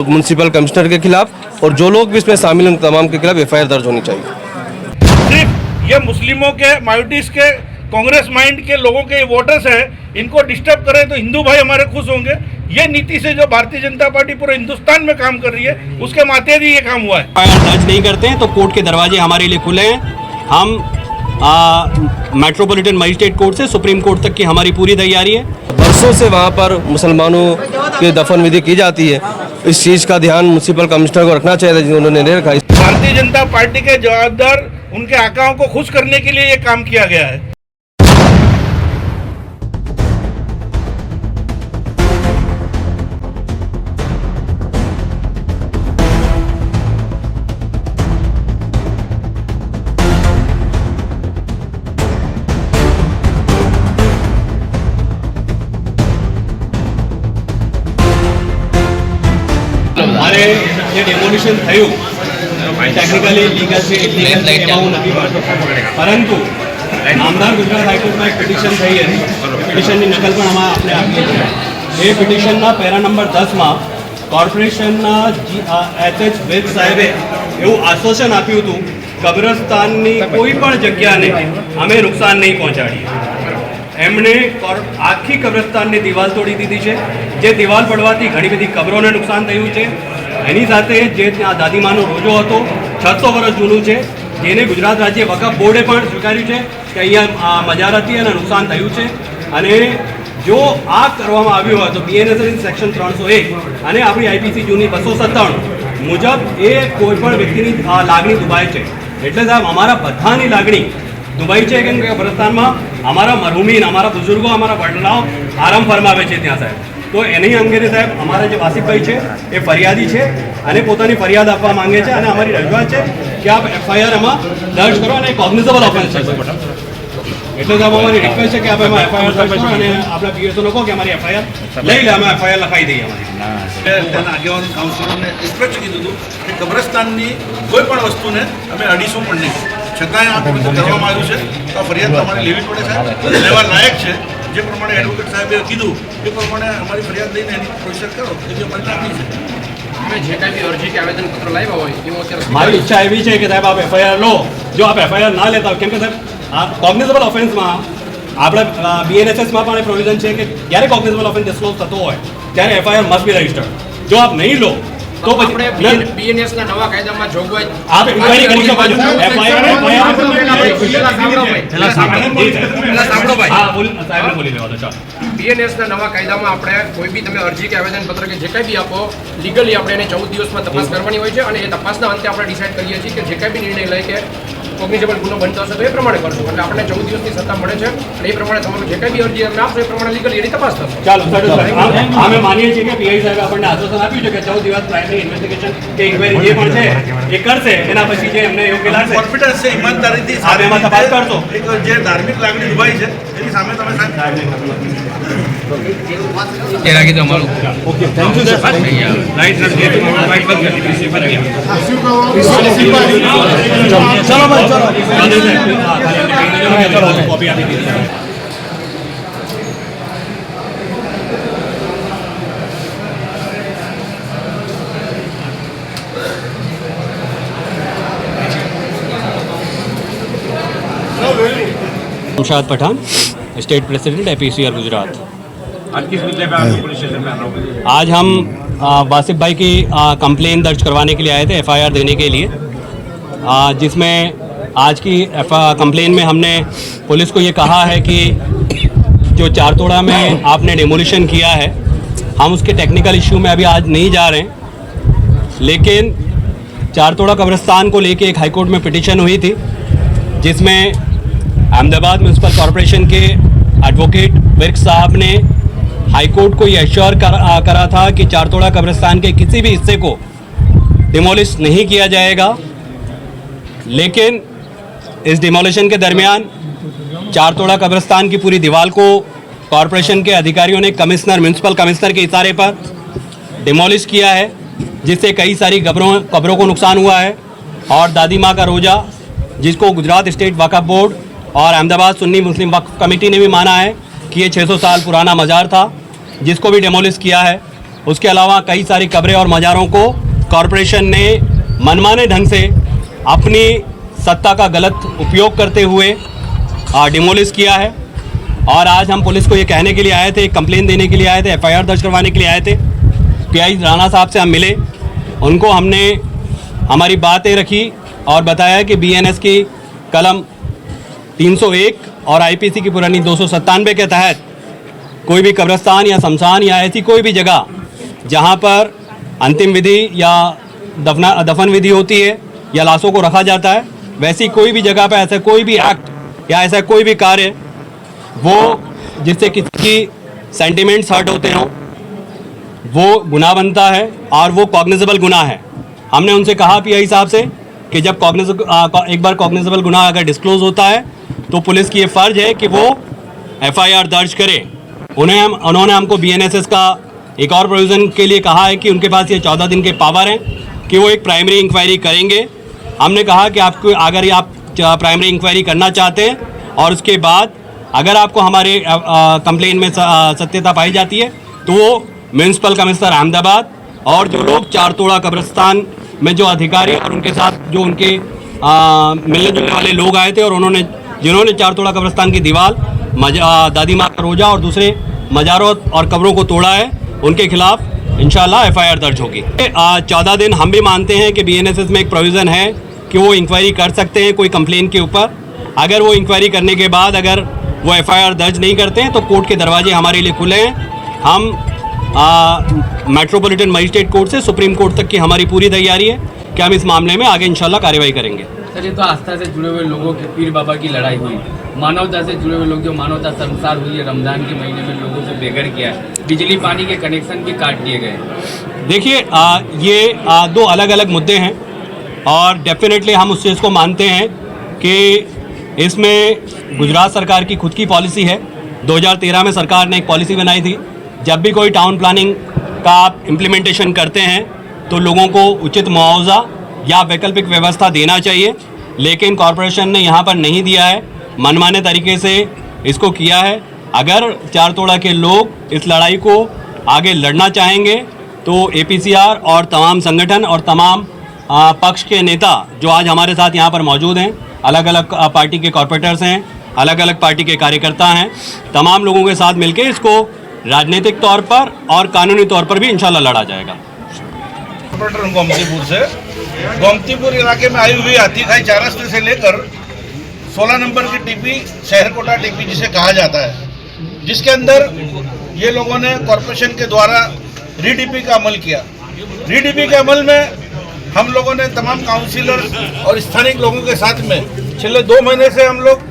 Municipal commissioner के खिलाफ और जो लोग भी इसमें शामिल हैं उन तमाम के खिलाफ एफआईआर दर्ज होनी चाहिए। सिर्फ ये मुस्लिमों के, माइनॉरिटीज के, कांग्रेस माइंड के लोगों के वोटर्स हैं, इनको डिस्टर्ब करें तो हिंदू भाई हमारे खुश होंगे। ये नीति से जो भारतीय जनता पार्टी पूरे हिंदुस्तान में काम कर रही है, उसके माथे भी ये काम हुआ है। दर्ज नहीं करते हैं तो कोर्ट के दरवाजे हमारे लिए खुले हैं। हम मेट्रोपॉलिटन मजिस्ट्रेट कोर्ट से सुप्रीम कोर्ट तक की हमारी पूरी तैयारी है। बरसों से वहाँ पर मुसलमानों की दफन विधि की जाती है, इस चीज़ का ध्यान म्युनिसिपल कमिश्नर को रखना चाहिए, जिन्होंने नहीं रखा। भारतीय जनता पार्टी के जवाबदार उनके आकाओं को खुश करने के लिए ये काम किया गया है। हमारे જે ડેમોલિશન થયું ટેકનિકલી લીગલ છે એટલે એમાં હું નથી માનતો, પરંતુ નામદાર ગુજરાત હાઈકોર્ટમાં એક પિટિશન થઈ હતી, પિટિશનની નકલ પણ આમાં આપણે આપી છે। એ પિટિશનના પેરા નંબર 10માં કોર્પોરેશનના એચ વેદ સાહેબે એવું આશ્વાસન આપ્યું હતું કબ્રસ્તાનની કોઈ પણ જગ્યાને અમે નુકસાન નહીં પહોંચાડીએ। એમણે આખી કબ્રસ્તાનની દિવાલ તોડી દીધી છે, જે દિવાલ પડવાથી ઘણી બધી કબરોને નુકસાન થયું છે। એની સાથે જે ત્યાં દાદીમાનો રોજો હતો 600 વર્ષ જૂનું છે, જેને ગુજરાત રાજ્ય વકફ બોર્ડે પણ સ્વીકાર્યું છે કે અહીંયા મજાર હતી અને નુકસાન થયું છે। અને જો આ કરવામાં આવ્યું હોય તો બીએનએસની સેક્શન 301 અને આપણી આઈપીસી જૂની 297 મુજબ એ કોઈ પણ વ્યક્તિની લાગણી દુભાય છે। એટલે સાહેબ અમારા બધાની લાગણી દુબઈ છે, કેમ કે કબ્રસ્તાનમાં અમારા મરહુમીન, અમારા બુઝુર્ગો, અમારા વડલાઓ આરામ ફરમાવે છે ત્યાં સાહેબ। તો એની અંગે સાહેબ અમારા જે વાસિફભાઈ છે એ ફરિયાદી છે અને પોતાની ફરિયાદ આપવા માંગે છે અને અમારી રજૂઆત છે કે આપ એફઆઈઆર એમાં દર્જ કરો અને કોગ્નિઝેબલ ઓફેન્સ છે। એટલે સાહેબ અમારી રિક્વેસ્ટ છે કે આપ એમાં એફઆઈઆર દર્જ કરો અને આપણા પીએસઓને કહો કે અમારી એફઆઈઆર લઈ લે, અમે એફઆઈઆર લખાઈ દઈએ અમારી। ત્યાંના આગેવાન કાઉન્સિલરને સ્પષ્ટ કીધું હતું કે કબ્રસ્તાનની કોઈ પણ વસ્તુને અમે અડીશું પણ નહીં, છતાંય આ કરવામાં આવ્યું છે તો આ ફરિયાદ તમારે લેવી પડે છે, લેવા લાયક છે। જે પ્રમાણે એડવોકેટ સાહેબે કીધું એ પ્રમાણે અમારી ફરિયાદ લઈને એની પ્રોસેસ કરો, એવી અમારી લાગણી છે। અમે જે કાંઈ બી અરજી કે આવેદનપત્ર લાવ્યા હોય એમાં અત્યારે મારી ઈચ્છા એવી છે કે સાહેબ આપ એફઆઈઆર લો। જો આપ એફઆઈઆર ના લેતા હોય, કેમ કે સાહેબ આ કોગ્નિઝેબલ ઓફેન્સમાં આપણે બીએનએસએસમાં પણ પ્રોવિઝન છે કે જ્યારે કોગ્નિઝેબલ ઓફેન્સ ડિસ્ક્લોઝ થતો હોય ત્યારે એફઆઈઆર મસ્ટ બી રજિસ્ટર્ડ। જો આપ નહીં લો તો પછી બીએનએસ ના નવા કાયદામાં જોગવાઈ આપ ઇન્ક્વાયરી કરી શકો છો। બીએનએસ ના નવા કાયદામાં આપણે કોઈ બી તમે અરજી કે આવેદનપત્ર કે જે કાંઈ બી આપો લીગલી આપણે એને 14 દિવસમાં તપાસ કરવાની હોય છે અને એ તપાસના અંતે આપણે ડિસાઇડ કરીએ છીએ કે જે કાંઈ બી નિર્ણય લઈ કે કોગ્નિઝેબલ ગુનો બનતો હશે તો એ પ્રમાણે કરશું। એટલે આપણને 14 દિવસની સત્તા મળે છે અને એ પ્રમાણે તમારું જે કાંઈ બી અરજી અમે આપશો એ પ્રમાણે લીગલી એની તપાસ થશે। ચાલો અમે માનીએ છીએ કે પીઆઈ સાહેબ આપણને આશ્વાસન આપ્યું છે કે 14 દિવસ પ્રાઇમરી ઇન્વેસ્ટિગેશન કે ઇન્ક્વાયરી જે પણ છે એ કરશે, એના પછી જે એમને યોગ્ય લાગશે કોન્ફિડન્સ છે, ઈમાનદારીથી આપણે એમાં તપાસ કરશો। એક જે ધાર્મિક લાગણી દુભાઈ છે એની સામે તમે સાહેબ એ રાખી દો અમારું ઓકે, થેન્ક યુ સર। ચલો ભાઈ ચલો કોપી આપી દીધી। Shamshad Pathan, state president APCR Gujarat. आज किस मुद्दे पे आप पुलिस स्टेशन में आना होगा? आज हम वासिफ भाई की कंप्लेन दर्ज करवाने के लिए आए थे, एफआईआर देने के लिए, जिसमें आज की कंप्लेन में हमने पुलिस को ये कहा है कि जो चारतोड़ा में आपने डेमोलिशन किया है, हम उसके टेक्निकल इश्यू में अभी आज नहीं जा रहे हैं, लेकिन चारतोड़ा कब्रिस्तान को लेके एक हाईकोर्ट में पिटिशन हुई थी जिसमें अहमदाबाद म्यूनसिपल कॉरपोरेशन के एडवोकेट विर्क साहब ने हाईकोर्ट को ये एश्योर करा था कि चारतोड़ा कब्रिस्तान के किसी भी हिस्से को डिमोलिश नहीं किया जाएगा। लेकिन इस डिमोलिशन के दरमियान चारतोड़ा कब्रिस्तान की पूरी दीवार को कॉरपोरेशन के अधिकारियों ने म्यूनसिपल कमिश्नर के इशारे पर डिमोलिश किया है, जिससे कई सारी कब्रों को नुकसान हुआ है। और दादी माँ का रोज़ा, जिसको गुजरात स्टेट वक्फ बोर्ड और अहमदाबाद सुन्नी मुस्लिम वक्फ कमेटी ने भी माना है कि ये 600 साल पुराना मज़ार था, जिसको भी डेमोलिश किया है। उसके अलावा कई सारी कब्रें और मज़ारों को कॉरपोरेशन ने मनमाने ढंग से अपनी सत्ता का गलत उपयोग करते हुए डिमोलिश किया है। और आज हम पुलिस को ये कहने के लिए आए थे, कंप्लेन देने के लिए आए थे, FIR दर्ज करवाने के लिए आए थे। PI राणा साहब से हम मिले, उनको हमने हमारी बातें रखी और बताया कि BNS की कलम 301 और IPC की पुरानी 297 के तहत कोई भी कब्रिस्तान या शमशान या ऐसी कोई भी जगह जहां पर अंतिम विधि या दफन विधि होती है या लाशों को रखा जाता है, वैसी कोई भी जगह पर ऐसा कोई भी एक्ट या ऐसा कोई भी कार्य वो जिससे किसी की सेंटिमेंट्स हर्ट होते हों, वो गुनाह बनता है और वो कॉग्निजेबल गुनाह है। हमने उनसे कहा PI साहब से कि जब एक बार कॉग्निजेबल गुनाह अगर डिस्क्लोज होता है तो पुलिस की ये फ़र्ज है कि वो FIR दर्ज करे। उन्होंने हमको BNSS का एक और प्रोविज़न के लिए कहा है कि उनके पास ये 14 दिन के पावर हैं कि वो एक प्राइमरी इंक्वायरी करेंगे। हमने कहा कि आपको अगर आप प्राइमरी इंक्वायरी करना चाहते हैं और उसके बाद अगर आपको हमारे कंप्लेन में सत्यता पाई जाती है तो वो म्यूनसिपल कमिश्नर अहमदाबाद और जो लोग चार तोड़ा कब्रिस्तान में जो अधिकारी और उनके साथ जो उनके मिलने जुलने वाले लोग आए थे और जिन्होंने चार तोड़ा कब्रिस्तान की दीवार दादी माँ का रोजा और दूसरे मज़ारों और कब्रों को तोड़ा है, उनके खिलाफ इंशाल्लाह FIR दर्ज होगी। 14 दिन हम भी मानते हैं कि BNSS में एक प्रोविज़न है कि वो इंक्वायरी कर सकते हैं कोई कंप्लेन के ऊपर। अगर वो इंक्वायरी करने के बाद अगर वो FIR दर्ज नहीं करते हैं तो कोर्ट के दरवाजे हमारे लिए खुले हैं। हम मेट्रोपॉलिटन मजिस्ट्रेट कोर्ट से सुप्रीम कोर्ट तक की हमारी पूरी तैयारी है कि हम इस मामले में आगे इंशाल्लाह कार्रवाई करेंगे। सर, ये तो आस्था से जुड़े हुए लोगों की पीर बाबा की लड़ाई हुई, मानवता से जुड़े हुए लोग जो मानवता संसार हुई है, रमज़ान के महीने में लोगों से बेघर किया, बिजली पानी के कनेक्शन भी काट दिए गए। देखिए ये दो अलग अलग मुद्दे हैं और डेफिनेटली हम उस चीज़ को मानते हैं कि इसमें गुजरात सरकार की खुद की पॉलिसी है। 2013 में सरकार ने एक पॉलिसी बनाई थी, जब भी कोई टाउन प्लानिंग का आप इम्प्लीमेंटेशन करते हैं तो लोगों को उचित मुआवजा या वैकल्पिक व्यवस्था देना चाहिए, लेकिन कॉरपोरेशन ने यहाँ पर नहीं दिया है, मनमाने तरीके से इसको किया है। अगर चार तोड़ा के लोग इस लड़ाई को आगे लड़ना चाहेंगे तो APCR और तमाम संगठन और तमाम पक्ष के नेता जो आज हमारे साथ यहाँ पर मौजूद हैं, अलग अलग पार्टी के कॉर्पोरेटर्स हैं, अलग अलग पार्टी के कार्यकर्ता हैं, तमाम लोगों के साथ मिलकर इसको राजनीतिक तौर पर और कानूनी तौर पर भी इंशाल्लाह लड़ा जाएगा। कॉर्पोरेटर गोमतीपुर से, गोमतीपुर इलाके में आई हुई हाथीखाई 4 रस्ते से लेकर 16 नंबर की टीपी शहरकोटा टीपी जिसे कहा जाता है, जिसके अंदर ये लोगों ने कॉर्पोरेशन के द्वारा रीडीपी का अमल किया। रीडीपी के अमल में हम लोगों ने तमाम काउंसिलर और स्थानीय लोगों के साथ में पिछले 2 महीने से हम लोग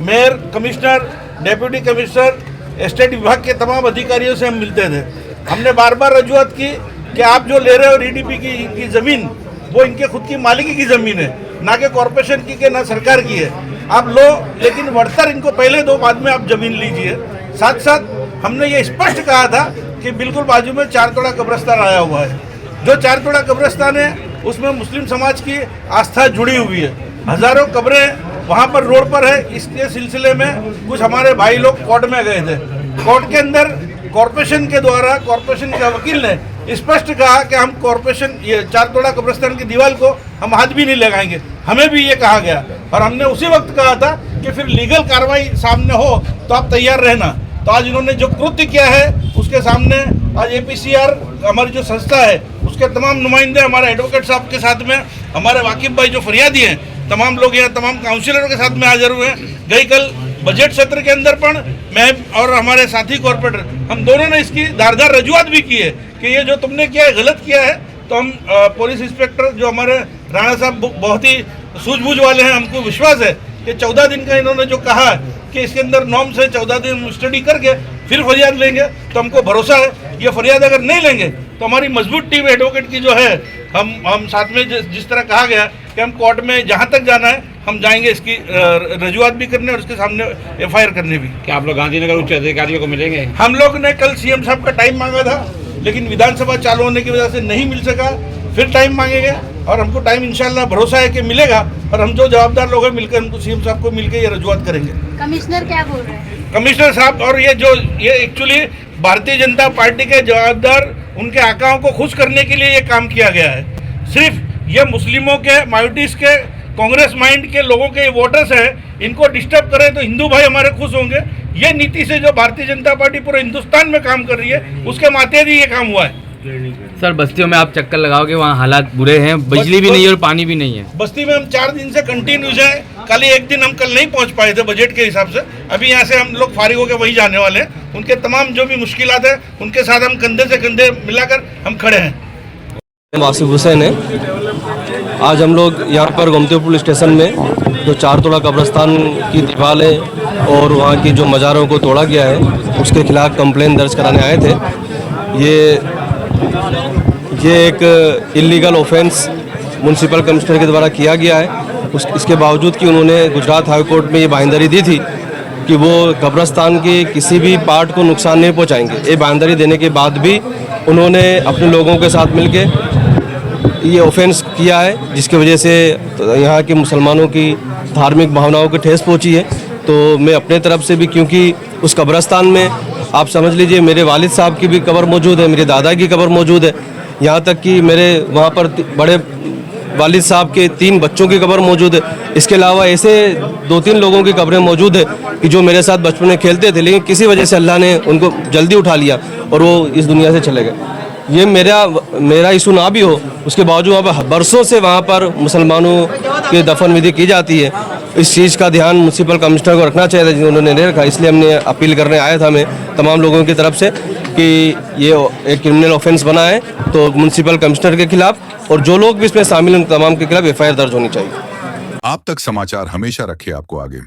mayor, commissioner, deputy commissioner, state विभाग के तमाम अधिकारियों से हम मिलते थे। हमने बार बार रजूआत की कि आप जो ले रहे हो रीडीपी की ज़मीन, वो इनके खुद की मालिकी की ज़मीन है, ना कि कॉरपोरेशन की के ना सरकार की है। आप लो, लेकिन बढ़तर इनको पहले दो, बाद में आप ज़मीन लीजिए। साथ साथ हमने ये स्पष्ट कहा था कि बिल्कुल बाजू में चार तोड़ा कब्रिस्तान आया हुआ है। जो चार तोड़ा कब्रिस्तान है उसमें मुस्लिम समाज की आस्था जुड़ी हुई है, हज़ारों कब्रें वहाँ पर रोड पर है। इसके सिलसिले में कुछ हमारे भाई लोग कोर्ट में गए थे। कोर्ट के अंदर कॉरपोरेशन के द्वारा कॉरपोरेशन के वकील ने स्पष्ट कहा कि हम कॉरपोरेशन ये चार तोड़ा कब्रिस्तान की दीवार को हम हाथ भी नहीं लगाएंगे। हमें भी ये कहा गया और हमने उसी वक्त कहा था कि फिर लीगल कार्रवाई सामने हो तो आप तैयार रहना। तो आज इन्होंने जो कृत्य किया है उसके सामने आज APCR हमारी जो संस्था है उसके तमाम नुमाइंदे, हमारे एडवोकेट साहब के साथ में, हमारे वाकिफ भाई जो फरियादी हैं, तमाम लोग यहाँ तमाम काउंसिलरों के साथ में हाजिर हुए हैं। गई कल बजट सत्र के अंदर पण मैं और हमारे साथी कॉर्पोरेटर हम दोनों ने इसकी धारदार रजूआत भी की है कि ये जो तुमने किया है गलत किया है। तो हम पुलिस इंस्पेक्टर जो हमारे राणा साहब बहुत ही सूझबूझ वाले हैं, हमको विश्वास है कि 14 दिन का इन्होंने जो कहा कि इसके अंदर नॉर्म से 14 दिन स्टडी करके फिर फरियाद लेंगे, तो हमको भरोसा है ये फरियाद अगर नहीं लेंगे तो हमारी मजबूत टीम एडवोकेट की जो है हम साथ में जिस तरह कहा गया कि हम कोर्ट में जहां तक जाना है हम जाएंगे, इसकी रजूआत भी करने और उसके सामने FIR करने भी। क्या आप लोग गांधीनगर उच्च अधिकारियों को मिलेंगे? हम लोग ने कल CM साहब का टाइम मांगा था, लेकिन विधानसभा चालू होने की वजह से नहीं मिल सका। फिर टाइम मांगेंगे और हमको टाइम इंशाल्लाह भरोसा है कि मिलेगा और हम जो जवाबदार लोग हैं मिलकर हमको CM साहब को मिलकर ये रजूआत करेंगे। कमिश्नर क्या बोल रहे हैं? कमिश्नर साहब और ये एक्चुअली भारतीय जनता पार्टी के जवाबदार उनके आकाओं को खुश करने के लिए ये काम किया गया है। सिर्फ ये मुस्लिमों के, माइनॉरिटीज़ के, कांग्रेस माइंड के लोगों के वोटर्स हैं, इनको डिस्टर्ब करें तो हिंदू भाई हमारे खुश होंगे। ये नीति से जो भारतीय जनता पार्टी पूरे हिंदुस्तान में काम कर रही है, उसके माथे ही ये काम हुआ है। सर बस्तियों में आप चक्कर लगाओगे, वहाँ हालात बुरे हैं, बिजली भी नहीं है और पानी भी नहीं है। बस्ती में हम 4 दिन से कंटिन्यूज है। कल एक दिन हम कल नहीं पहुंच पाए थे बजट के हिसाब से। अभी यहाँ से हम लोग फारिग होकर वही जाने वाले हैं। उनके तमाम जो भी मुश्किलात है, उनके साथ हम कंधे से कंधे मिलाकर हम खड़े हैं। वासिफ हुसैन है। आज हम लोग यहाँ पर गोमती पुलिस स्टेशन में जो 4 तोड़ा कब्रिस्तान की दीवारें और वहाँ की जो मज़ारों को तोड़ा गया है, उसके खिलाफ कंप्लेन दर्ज कराने आए थे। ये एक इलीगल ऑफेंस म्यूनसिपल कमिश्नर के द्वारा किया गया है। इसके बावजूद कि उन्होंने गुजरात हाई कोर्ट में ये बांयधरी दी थी कि वो कब्रिस्तान के किसी भी पार्ट को नुकसान नहीं पहुँचाएंगे। ये बांयधरी देने के बाद भी उन्होंने अपने लोगों के साथ मिलके ये ऑफेंस किया है, जिसकी वजह से यहाँ के मुसलमानों की धार्मिक भावनाओं को ठेस पहुँची है। तो मैं अपने तरफ से भी, क्योंकि उस कब्रिस्तान में आप समझ लीजिए मेरे वालिद साहब की भी कब्र मौजूद है, मेरे दादा की कब्र मौजूद है, यहाँ तक कि मेरे वहाँ पर बड़े वालिद साहब के 3 बच्चों की कब्र मौजूद है। इसके अलावा ऐसे 2-3 लोगों की कब्रें मौजूद है कि जो मेरे साथ बचपन में खेलते थे, लेकिन किसी वजह से अल्लाह ने उनको जल्दी उठा लिया और वो इस दुनिया से चले गए। ये मेरा इशू ना भी हो, उसके बावजूद वहाँ पर बरसों से वहाँ पर मुसलमानों की दफन विधि की जाती है। इस चीज़ का ध्यान म्यूनसिपल कमिश्नर को रखना चाहिए था, उन्होंने नहीं रखा। इसलिए हमने अपील करने आया था मैं तमाम लोगों की तरफ से कि ये एक क्रिमिनल ऑफेंस बना है, तो म्यूनसिपल कमिश्नर के खिलाफ और जो लोग भी इसमें शामिल हैं तमाम के खिलाफ FIR दर्ज होनी चाहिए। आप तक समाचार हमेशा रखे आपको आगे।